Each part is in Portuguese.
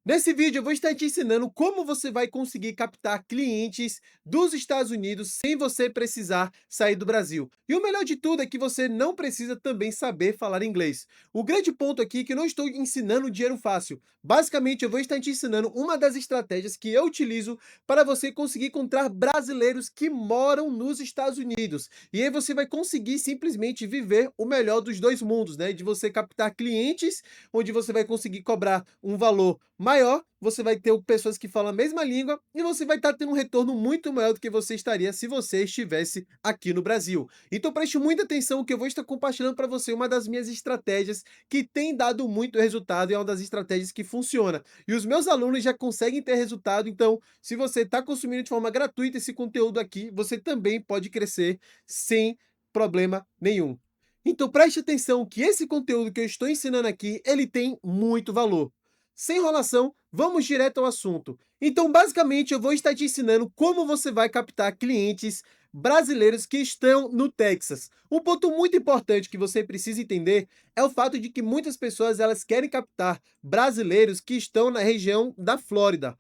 Nesse vídeo eu vou estar te ensinando como você vai conseguir captar clientes dos Estados Unidos sem você precisar sair do Brasil. E o melhor de tudo é que você não precisa também saber falar inglês. O grande ponto aqui é que eu não estou ensinando dinheiro fácil. Basicamente, eu vou estar te ensinando uma das estratégias que eu utilizo para você conseguir encontrar brasileiros que moram nos Estados Unidos. E aí você vai conseguir simplesmente viver o melhor dos dois mundos, né? De você captar clientes onde você vai conseguir cobrar um valor maior, você vai ter pessoas que falam a mesma língua e você vai estar tendo um retorno muito maior do que você estaria se você estivesse aqui no Brasil. Então preste muita atenção que eu vou estar compartilhando para você uma das minhas estratégias que tem dado muito resultado e é uma das estratégias que funciona. E os meus alunos já conseguem ter resultado, então se você está consumindo de forma gratuita esse conteúdo aqui, você também pode crescer sem problema nenhum. Então preste atenção que esse conteúdo que eu estou ensinando aqui, ele tem muito valor. Sem enrolação, vamos direto ao assunto. Então, basicamente, eu vou estar te ensinando como você vai captar clientes brasileiros que estão no Texas. Um ponto muito importante que você precisa entender é o fato de que muitas pessoas elas querem captar brasileiros que estão na região da Flórida.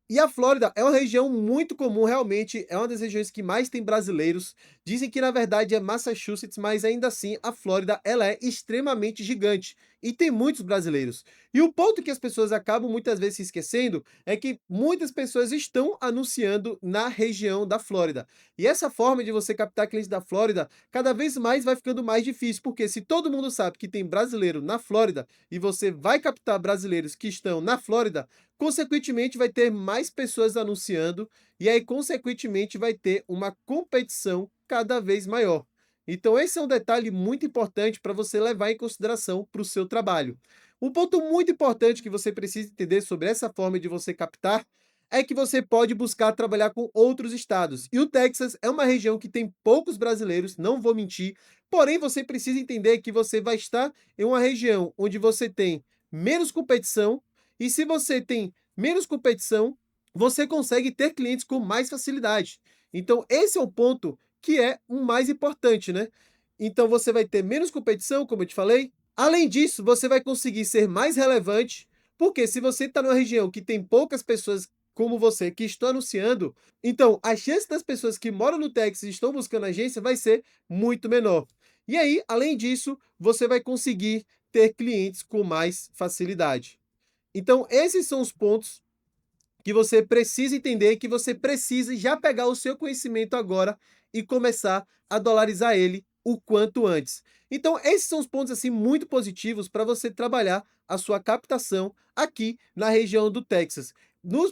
E a Flórida é uma região muito comum, realmente, é uma das regiões que mais tem brasileiros. Dizem que na verdade é Massachusetts, mas ainda assim a Flórida ela é extremamente gigante e tem muitos brasileiros. E o ponto que as pessoas acabam muitas vezes se esquecendo é que muitas pessoas estão anunciando na região da Flórida. E essa forma de você captar clientes da Flórida cada vez mais vai ficando mais difícil, porque se todo mundo sabe que tem brasileiro na Flórida e você vai captar brasileiros que estão na Flórida, consequentemente, vai ter mais pessoas anunciando, e aí, consequentemente, vai ter uma competição cada vez maior. Então, esse é um detalhe muito importante para você levar em consideração para o seu trabalho. Um ponto muito importante que você precisa entender sobre essa forma de você captar é que você pode buscar trabalhar com outros estados. E o Texas é uma região que tem poucos brasileiros, não vou mentir, porém você precisa entender que você vai estar em uma região onde você tem menos competição e se você tem menos competição, você consegue ter clientes com mais facilidade. Então, esse é o ponto que é o mais importante, né? Então, você vai ter menos competição, como eu te falei. Além disso, você vai conseguir ser mais relevante, porque se você está numa região que tem poucas pessoas como você que estão anunciando, então a chance das pessoas que moram no Texas e estão buscando agência vai ser muito menor. E aí, além disso, você vai conseguir ter clientes com mais facilidade. Então, esses são os pontos que você precisa entender, que você precisa já pegar o seu conhecimento agora e começar a dolarizar ele o quanto antes. Então, esses são os pontos assim muito positivos para você trabalhar a sua captação aqui na região do Texas.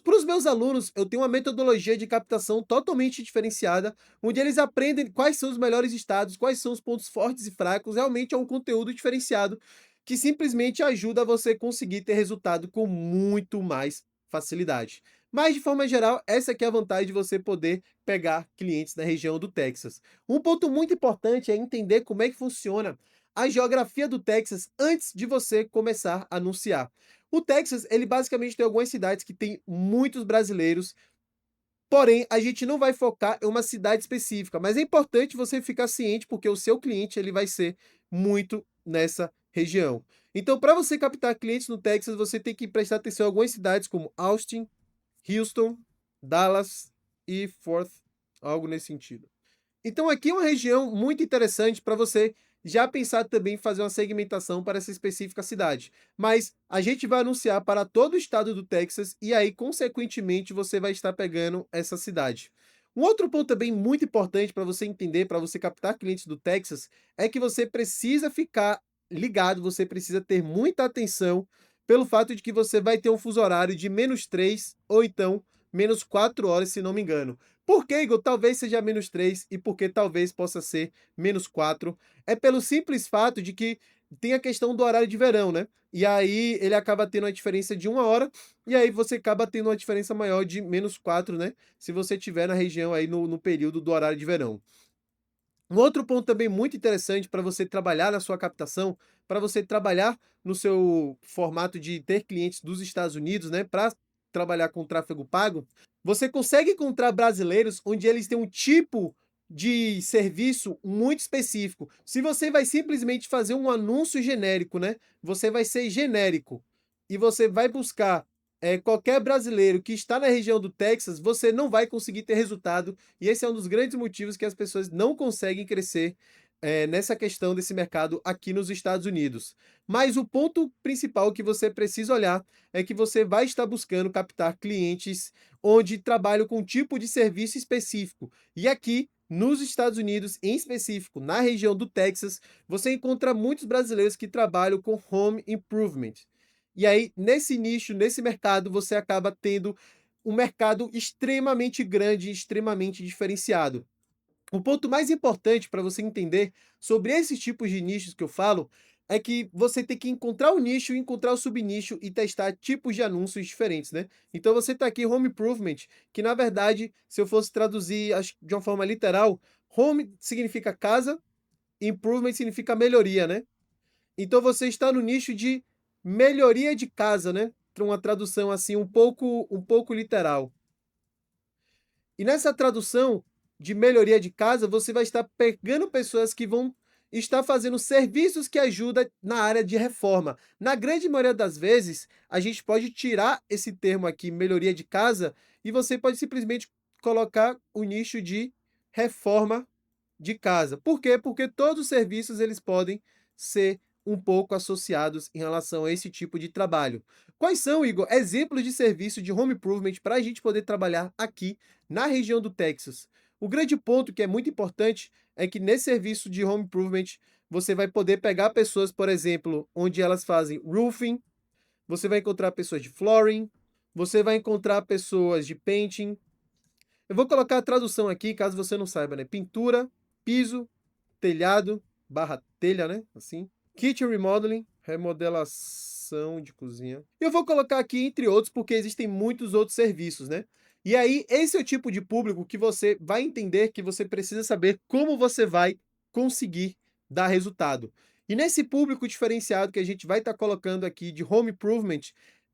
Para os meus alunos, eu tenho uma metodologia de captação totalmente diferenciada, onde eles aprendem quais são os melhores estados, quais são os pontos fortes e fracos. Realmente é um conteúdo diferenciado que simplesmente ajuda você conseguir ter resultado com muito mais facilidade. Mas, de forma geral, essa aqui é a vantagem de você poder pegar clientes na região do Texas. Um ponto muito importante é entender como é que funciona a geografia do Texas antes de você começar a anunciar. O Texas, ele basicamente tem algumas cidades que tem muitos brasileiros, porém, a gente não vai focar em uma cidade específica, mas é importante você ficar ciente porque o seu cliente ele vai ser muito nessa região. Então, para você captar clientes no Texas, você tem que prestar atenção em algumas cidades como Austin, Houston, Dallas e Fort, algo nesse sentido. Então aqui é uma região muito interessante para você já pensar também em fazer uma segmentação para essa específica cidade. Mas a gente vai anunciar para todo o estado do Texas e aí, consequentemente, você vai estar pegando essa cidade. Um outro ponto também muito importante para você entender, para você captar clientes do Texas, é que você precisa ficar ligado, você precisa ter muita atenção pelo fato de que você vai ter um fuso horário de -3 ou então -4 horas, se não me engano. Por que, Igor? Talvez seja -3 e porque talvez possa ser -4. É pelo simples fato de que tem a questão do horário de verão, né? E aí ele acaba tendo uma diferença de 1 hora, e aí você acaba tendo uma diferença maior de -4, né? Se você estiver na região aí no período do horário de verão. Um outro ponto também muito interessante para você trabalhar na sua captação, para você trabalhar no seu formato de ter clientes dos Estados Unidos, né, para trabalhar com tráfego pago, você consegue encontrar brasileiros onde eles têm um tipo de serviço muito específico. Se você vai simplesmente fazer um anúncio genérico, né, você vai ser genérico e você vai buscar qualquer brasileiro que está na região do Texas, você não vai conseguir ter resultado, e esse é um dos grandes motivos que as pessoas não conseguem crescer, nessa questão desse mercado aqui nos Estados Unidos. Mas o ponto principal que você precisa olhar é que você vai estar buscando captar clientes onde trabalham com um tipo de serviço específico. E aqui, nos Estados Unidos, em específico, na região do Texas, você encontra muitos brasileiros que trabalham com home improvement. E aí, nesse nicho, nesse mercado, você acaba tendo um mercado extremamente grande, extremamente diferenciado. O ponto mais importante para você entender sobre esses tipos de nichos que eu falo, é que você tem que encontrar o nicho, encontrar o subnicho e testar tipos de anúncios diferentes, né. Então você está aqui home improvement, que na verdade, se eu fosse traduzir acho que de uma forma literal, home significa casa, improvement significa melhoria, né. Então você está no nicho de melhoria de casa, né, para uma tradução, assim, um pouco literal. E nessa tradução de melhoria de casa, você vai estar pegando pessoas que vão estar fazendo serviços que ajudam na área de reforma. Na grande maioria das vezes, a gente pode tirar esse termo aqui, melhoria de casa, e você pode simplesmente colocar o nicho de reforma de casa. Por quê? Porque todos os serviços eles podem ser um pouco associados em relação a esse tipo de trabalho. Quais são, Igor, exemplos de serviço de home improvement para a gente poder trabalhar aqui na região do Texas? O grande ponto que é muito importante é que nesse serviço de home improvement você vai poder pegar pessoas, por exemplo, onde elas fazem roofing, você vai encontrar pessoas de flooring, você vai encontrar pessoas de painting, eu vou colocar a tradução aqui, caso você não saiba, né? Pintura, piso, telhado, barra telha, né? Assim. Kitchen remodeling, remodelação de cozinha. Eu vou colocar aqui entre outros, porque existem muitos outros serviços, né? E aí, esse é o tipo de público que você vai entender que você precisa saber como você vai conseguir dar resultado. E nesse público diferenciado que a gente vai estar colocando aqui de home improvement,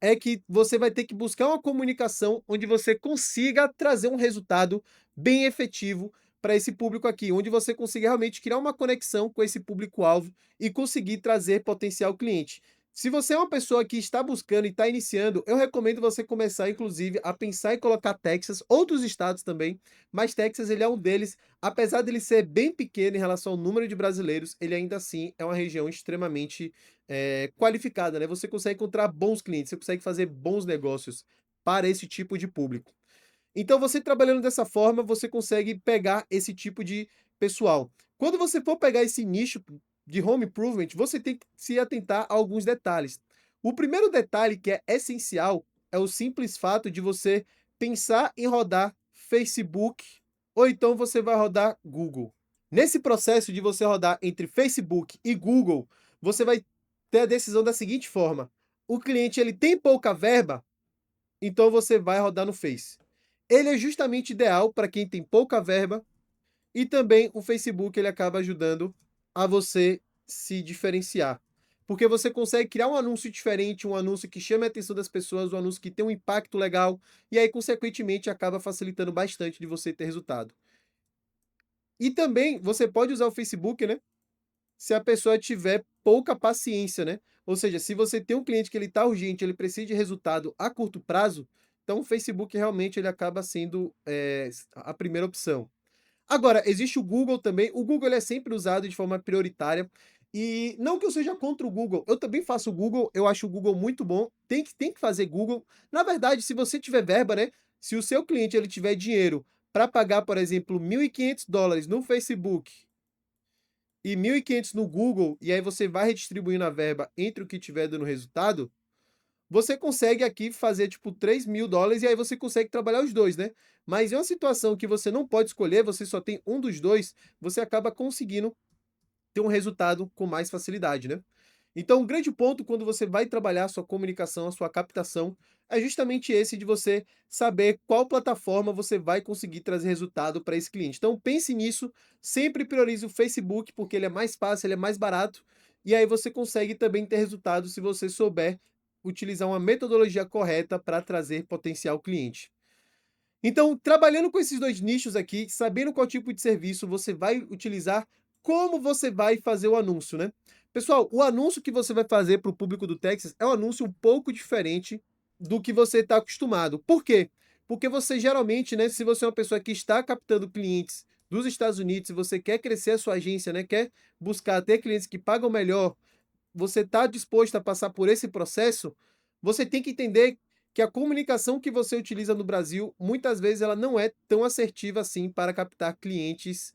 é que você vai ter que buscar uma comunicação onde você consiga trazer um resultado bem efetivo para esse público aqui, onde você consiga realmente criar uma conexão com esse público-alvo e conseguir trazer potencial cliente. Se você é uma pessoa que está buscando e está iniciando, eu recomendo você começar, inclusive, a pensar em colocar Texas, outros estados também, mas Texas ele é um deles, apesar dele ser bem pequeno em relação ao número de brasileiros, ele ainda assim é uma região extremamente qualificada, né? Você consegue encontrar bons clientes, você consegue fazer bons negócios para esse tipo de público. Então, você trabalhando dessa forma, você consegue pegar esse tipo de pessoal. Quando você for pegar esse nicho de home improvement, você tem que se atentar a alguns detalhes. O primeiro detalhe que é essencial é o simples fato de você pensar em rodar Facebook ou então você vai rodar Google. Nesse processo de você rodar entre Facebook e Google, você vai ter a decisão da seguinte forma: o cliente ele tem pouca verba, então você vai rodar no Face. Ele é justamente ideal para quem tem pouca verba e também o Facebook ele acaba ajudando a você se diferenciar. Porque você consegue criar um anúncio diferente, um anúncio que chame a atenção das pessoas, um anúncio que tem um impacto legal, e aí, consequentemente, acaba facilitando bastante de você ter resultado. E também você pode usar o Facebook, né? Se a pessoa tiver pouca paciência, né. Ou seja, se você tem um cliente que ele está urgente, ele precisa de resultado a curto prazo, então o Facebook realmente ele acaba sendo, a primeira opção. Agora, existe o Google também, o Google ele é sempre usado de forma prioritária, e não que eu seja contra o Google, eu também faço o Google, eu acho o Google muito bom, tem que fazer Google. Na verdade, se você tiver verba, né, se o seu cliente ele tiver dinheiro para pagar, por exemplo, $1.500 no Facebook e 1.500 no Google, e aí você vai redistribuindo a verba entre o que tiver dando resultado, você consegue aqui fazer tipo $3.000 e aí você consegue trabalhar os dois, né? Mas em uma situação que você não pode escolher, você só tem um dos dois, você acaba conseguindo ter um resultado com mais facilidade, né? Então, um grande ponto quando você vai trabalhar a sua comunicação, a sua captação, é justamente esse de você saber qual plataforma você vai conseguir trazer resultado para esse cliente. Então, pense nisso, sempre priorize o Facebook, porque ele é mais fácil, ele é mais barato, e aí você consegue também ter resultado se você souber utilizar uma metodologia correta para trazer potencial cliente. Então, trabalhando com esses 2 nichos aqui, sabendo qual tipo de serviço você vai utilizar, como você vai fazer o anúncio, né. Pessoal, o anúncio que você vai fazer para o público do Texas é um anúncio um pouco diferente do que você está acostumado. Por quê? Porque você geralmente, né, se você é uma pessoa que está captando clientes dos Estados Unidos, se você quer crescer a sua agência, né, quer buscar ter clientes que pagam melhor, você está disposto a passar por esse processo, você tem que entender que a comunicação que você utiliza no Brasil, muitas vezes ela não é tão assertiva assim para captar clientes,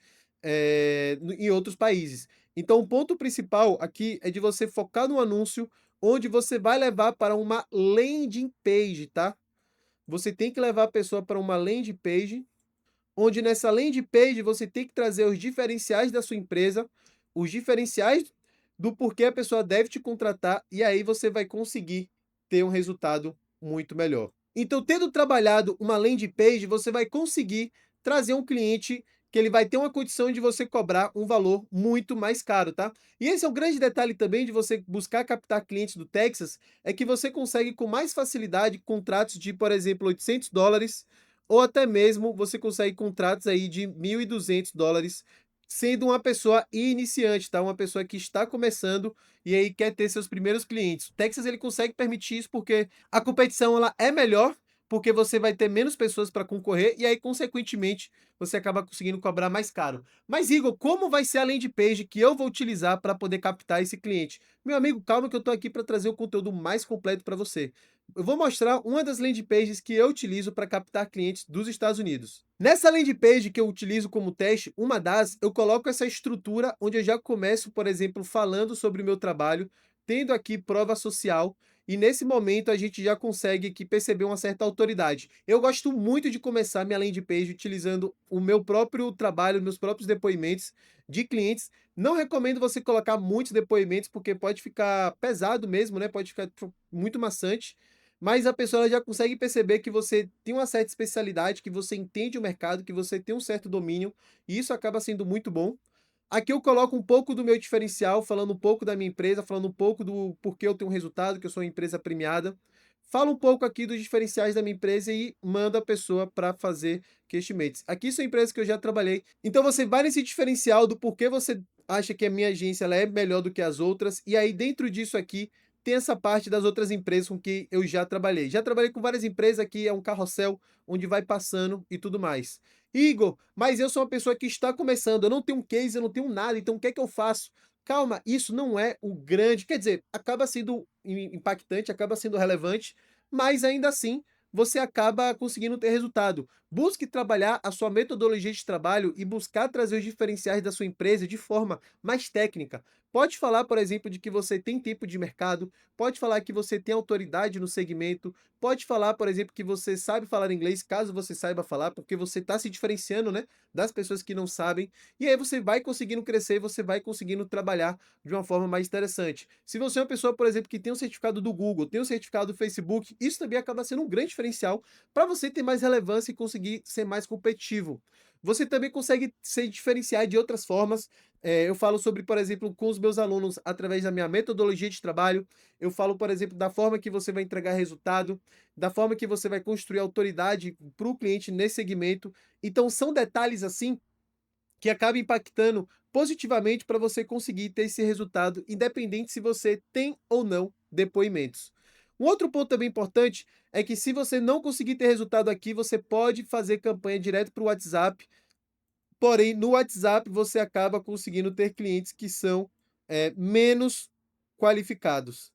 em outros países. Então o ponto principal aqui é de você focar no anúncio, onde você vai levar para uma landing page, tá? Você tem que levar a pessoa para uma landing page, onde nessa landing page você tem que trazer os diferenciais da sua empresa, os diferenciais do porquê a pessoa deve te contratar, e aí você vai conseguir ter um resultado muito melhor. Então, tendo trabalhado uma landing page, você vai conseguir trazer um cliente que ele vai ter uma condição de você cobrar um valor muito mais caro, tá? E esse é o grande detalhe também de você buscar captar clientes do Texas, é que você consegue com mais facilidade contratos de, por exemplo, $800, ou até mesmo você consegue contratos aí de $1.200, sendo uma pessoa iniciante, tá? Uma pessoa que está começando e aí quer ter seus primeiros clientes. O Texas ele consegue permitir isso porque a competição ela é melhor, porque você vai ter menos pessoas para concorrer e aí consequentemente você acaba conseguindo cobrar mais caro. Mas Igor, como vai ser a landing page que eu vou utilizar para poder captar esse cliente? Meu amigo, calma que eu estou aqui para trazer o conteúdo mais completo para você. Eu vou mostrar uma das landing pages que eu utilizo para captar clientes dos Estados Unidos. Nessa landing page que eu utilizo como teste, uma das, eu coloco essa estrutura onde eu já começo, por exemplo, falando sobre o meu trabalho, tendo aqui prova social, e nesse momento a gente já consegue aqui perceber uma certa autoridade. Eu gosto muito de começar minha landing page utilizando o meu próprio trabalho, meus próprios depoimentos de clientes. Não recomendo você colocar muitos depoimentos, porque pode ficar pesado mesmo, né? Pode ficar muito maçante. Mas a pessoa ela já consegue perceber que você tem uma certa especialidade, que você entende o mercado, que você tem um certo domínio, e isso acaba sendo muito bom. Aqui eu coloco um pouco do meu diferencial, falando um pouco da minha empresa, falando um pouco do porquê eu tenho um resultado, que eu sou uma empresa premiada. Falo um pouco aqui dos diferenciais da minha empresa e mando a pessoa para fazer questionamentos. Aqui são empresas que eu já trabalhei. Então você vai nesse diferencial do porquê você acha que a minha agência ela é melhor do que as outras. E aí dentro disso aqui tem essa parte das outras empresas com que eu já trabalhei. Já trabalhei com várias empresas, aqui é um carrossel onde vai passando e tudo mais. Igor, mas eu sou uma pessoa que está começando, eu não tenho um case, eu não tenho nada, então o que é que eu faço? Calma, isso não é o grande, quer dizer, acaba sendo impactante, acaba sendo relevante, mas ainda assim você acaba conseguindo ter resultado. Busque trabalhar a sua metodologia de trabalho e buscar trazer os diferenciais da sua empresa de forma mais técnica. Pode falar, por exemplo, de que você tem tempo de mercado, pode falar que você tem autoridade no segmento, pode falar, por exemplo, que você sabe falar inglês, caso você saiba falar, porque você está se diferenciando, né, das pessoas que não sabem, e aí você vai conseguindo crescer, você vai conseguindo trabalhar de uma forma mais interessante. Se você é uma pessoa, por exemplo, que tem um certificado do Google, tem um certificado do Facebook, isso também acaba sendo um grande diferencial para você ter mais relevância e conseguir ser mais competitivo. Você também consegue se diferenciar de outras formas. Eu falo sobre, por exemplo, com os meus alunos através da minha metodologia de trabalho. Eu falo, por exemplo, da forma que você vai entregar resultado, da forma que você vai construir autoridade para o cliente nesse segmento. Então, são detalhes assim que acabam impactando positivamente para você conseguir ter esse resultado, independente se você tem ou não depoimentos. Um outro ponto também importante é que se você não conseguir ter resultado aqui, você pode fazer campanha direto para o WhatsApp. Porém, no WhatsApp você acaba conseguindo ter clientes que são menos qualificados.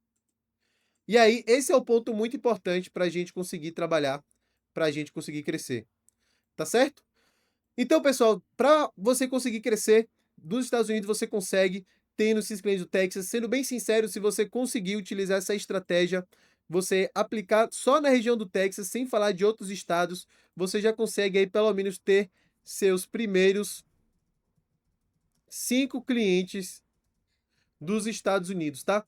E aí, esse é o ponto muito importante para a gente conseguir trabalhar, para a gente conseguir crescer. Tá certo? Então, pessoal, para você conseguir crescer dos Estados Unidos, você consegue tendo esses clientes do Texas. Sendo bem sincero, se você conseguir utilizar essa estratégia, você aplicar só na região do Texas, sem falar de outros estados, você já consegue aí pelo menos ter seus primeiros 5 clientes dos Estados Unidos, tá?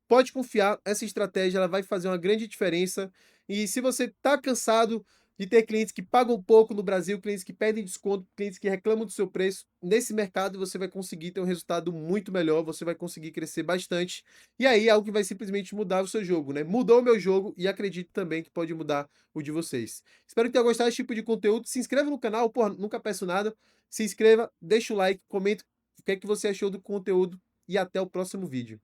Pode confiar, essa estratégia ela vai fazer uma grande diferença. E se você está cansado de ter clientes que pagam pouco no Brasil, clientes que pedem desconto, clientes que reclamam do seu preço, nesse mercado você vai conseguir ter um resultado muito melhor, você vai conseguir crescer bastante. E aí é algo que vai simplesmente mudar o seu jogo, né? Mudou o meu jogo e acredito também que pode mudar o de vocês. Espero que tenha gostado desse tipo de conteúdo. Se inscreva no canal, porra, nunca peço nada. Se inscreva, deixa o like, comenta o que é que você achou do conteúdo e até o próximo vídeo.